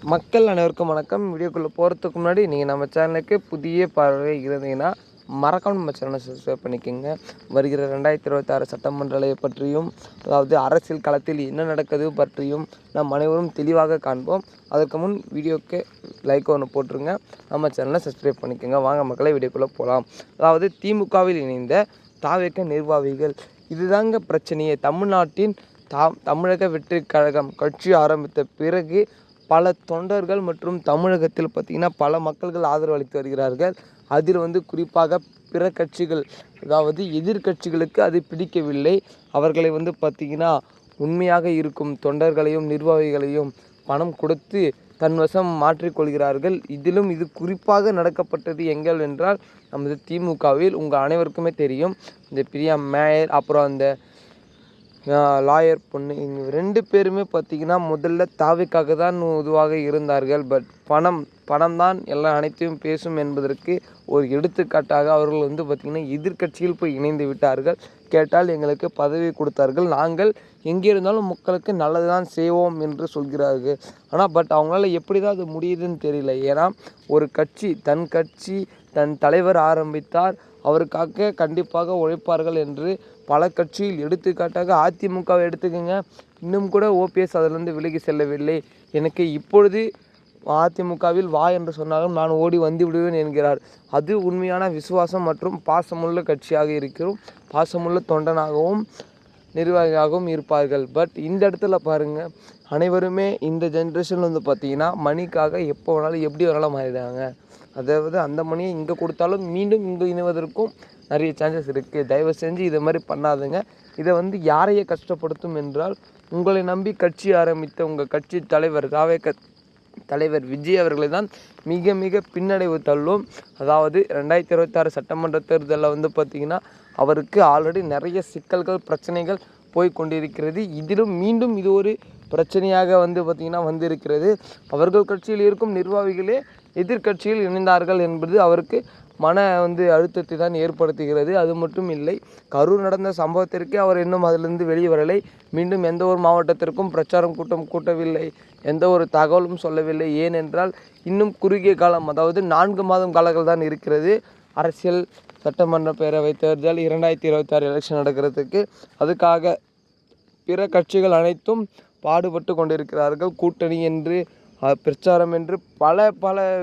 மக்கள் அனைவருக்கும் வணக்கம். வீடியோக்குள்ளே போகிறதுக்கு முன்னாடி நீங்கள் நம்ம சேனலுக்கு புதிய பார்வை இருந்தீங்கன்னா மறக்காம நம்ம சேனலை சப்ஸ்கிரைப் பண்ணிக்கோங்க. வருகிற 2026 சட்டமன்றங்களை பற்றியும் அதாவது அரசியல் களத்தில் என்ன நடக்குது பற்றியும் நாம் அனைவரும் தெளிவாக காண்போம். அதற்கு முன் வீடியோக்கு லைக் ஒன்று போட்டுருங்க, நம்ம சேனலை சப்ஸ்கிரைப் பண்ணிக்கோங்க. வாங்க மக்களை வீடியோக்குள்ளே போகலாம். அதாவது திமுகவில் இணைந்த தாவேக நிர்வாகிகள், இதுதாங்க பிரச்சனையே. தமிழ்நாட்டின் தமிழக வெற்றி கழகம் கட்சி ஆரம்பித்த பிறகு பல தொண்டர்கள் மற்றும் தமிழகத்தில் பார்த்திங்கன்னா பல மக்கள்கள் ஆதரவு அளித்து வருகிறார்கள். அதில் குறிப்பாக பிற கட்சிகள், அதாவது எதிர்கட்சிகளுக்கு அது பிடிக்கவில்லை. அவர்களை பார்த்திங்கன்னா உண்மையாக இருக்கும் தொண்டர்களையும் நிர்வாகிகளையும் பணம் கொடுத்து தன்வசம் மாற்றிக்கொள்கிறார்கள். இதிலும் இது குறிப்பாக நடக்கப்பட்டது எங்கள் என்றால் நமது திமுகவில். உங்கள் அனைவருக்குமே தெரியும், இந்த பிரியா மேயர் அப்புறம் அந்த லாயர் பொண்ணு, இவங்க 2 பேருமே பார்த்திங்கன்னா முதல்ல தாவிக்காக தான் உதுவாக இருந்தார்கள். பட் பணம் தான் எல்லாம் அனைத்தையும் பேசும் என்பதற்கு ஒரு எடுத்துக்காட்டாக அவர்கள் பார்த்திங்கன்னா எதிர்கட்சியில் போய் இணைந்து விட்டார்கள். கேட்டால் எங்களுக்கு பதவி கொடுத்தார்கள், நாங்கள் எங்கே இருந்தாலும் மக்களுக்கு நல்லது தான் செய்வோம் என்று சொல்கிறார்கள். ஆனால் அவங்களால எப்படி தான் அது முடியுதுன்னு தெரியல. ஏன்னா ஒரு கட்சி தன் தலைவர் ஆரம்பித்தார், அவருக்காக கண்டிப்பாக உழைப்பார்கள் என்று பல கட்சியில், எடுத்துக்காட்டாக அதிமுகவை எடுத்துக்கோங்க, இன்னும் கூட ஓபிஎஸ் அதிலிருந்து விலகி செல்லவில்லை. எனக்கு இப்பொழுது அதிமுகவில் வா என்று சொன்னாலும் நான் ஓடி வந்து விடுவேன் என்கிறார். அது உண்மையான விசுவாசம் மற்றும் பாசமுள்ள கட்சியாக இருக்கிறோம். பாசமுள்ள தொண்டனாகவும் நிர்வாகியாகவும் இருப்பார்கள். பட் இந்த இடத்துல பாருங்கள், அனைவருமே இந்த ஜென்ரேஷன் பார்த்திங்கன்னா மணிக்காக எப்போ வேணாலும் எப்படி வேணாலும் மாறிடுறாங்க. அதாவது அந்த மணியை இங்கே கொடுத்தாலும் மீண்டும் இங்கே இணைவதற்கும் நிறைய சான்சஸ் இருக்குது. தயவு செஞ்சு இதை மாதிரி பண்ணாதுங்க. இதை யாரையே கஷ்டப்படுத்தும் என்றால், உங்களை நம்பி கட்சி ஆரம்பித்த உங்கள் கட்சி தலைவர் தாவேக தலைவர் விஜய் அவர்களை தான் மிக மிக பின்னடைவு தள்ளும். அதாவது 2026 சட்டமன்ற தேர்தலில் பார்த்திங்கன்னா அவருக்கு ஆல்ரெடி நிறைய சிக்கல்கள் பிரச்சனைகள் போய் கொண்டிருக்கிறது. இதிலும் மீண்டும் இது ஒரு பிரச்சனையாக பார்த்திங்கன்னா வந்திருக்கிறது. அவர்கள் கட்சியில் இருக்கும் நிர்வாகிகளே எதிர்கட்சியில் இணைந்தார்கள் என்பது அவருக்கு மன அழுத்தத்தை தான் ஏற்படுத்துகிறது. அது மட்டும் இல்லை, கரூர் நடந்த சம்பவத்திற்கே அவர் இன்னும் அதிலிருந்து வெளியே வரலை. மீண்டும் எந்த ஒரு மாவட்டத்திற்கும் பிரச்சாரம் கூட்டம் கூட்டவில்லை, எந்த ஒரு தகவலும் சொல்லவில்லை. ஏனென்றால் இன்னும் குறுகிய காலம், அதாவது 4 மாதம் காலங்கள் தான் இருக்கிறது அரசியல் சட்டமன்ற பேரவை தேர்தல் 2026 எலெக்ஷன் நடக்கிறதுக்கு. அதுக்காக பிற கட்சிகள் அனைத்தும் பாடுபட்டு கொண்டிருக்கிறார்கள். கூட்டணி என்று பிரச்சாரம் என்று பல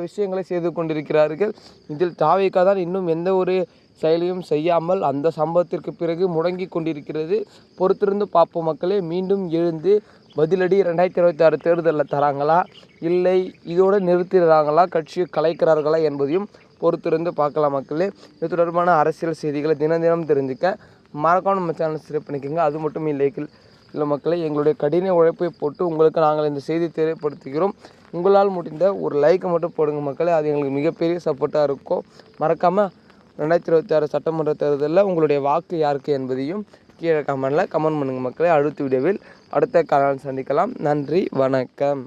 விஷயங்களை செய்து கொண்டிருக்கிறார்கள். இதில் தாவேகா தான் இன்னும் எந்த ஒரு செயலையும் செய்யாமல் அந்த சம்பவத்திற்கு பிறகு முடங்கி கொண்டிருக்கிறது. பொறுத்திருந்து பார்ப்போம் மக்களே. மீண்டும் எழுந்து பதிலடி 2026 தேர்தலில் தராங்களா, இல்லை இதோடு நிறுத்திடுறாங்களா, கட்சியை கலைக்கிறார்களா என்பதையும் பொறுத்திருந்து பார்க்கலாம் மக்களே. இது தொடர்பான அரசியல் செய்திகளை தினம் தெரிஞ்சுக்க மறக்காம நம்ம சேனல் சப்ஸ்கிரைப் பண்ணிக்கோங்க. அது மட்டும் இல்லை மக்களை, எங்களுடைய கடின உழைப்பை போட்டு உங்களுக்கு நாங்கள் இந்த செய்தி தெரியப்படுத்துகிறோம். உங்களால் முடிந்த ஒரு லைக்கை மட்டும் போடுங்க மக்களே, அது எங்களுக்கு மிகப்பெரிய சப்போர்ட்டாக இருக்கும். மறக்காமல் 2026 சட்டமன்ற தேர்தலில் உங்களுடைய வாக்கு யாருக்கு என்பதையும் கீழே கமெண்ட் பண்ணுங்கள் மக்களே. அடுத்த வீடியோவில் அடுத்த காலம் சந்திக்கலாம். நன்றி, வணக்கம்.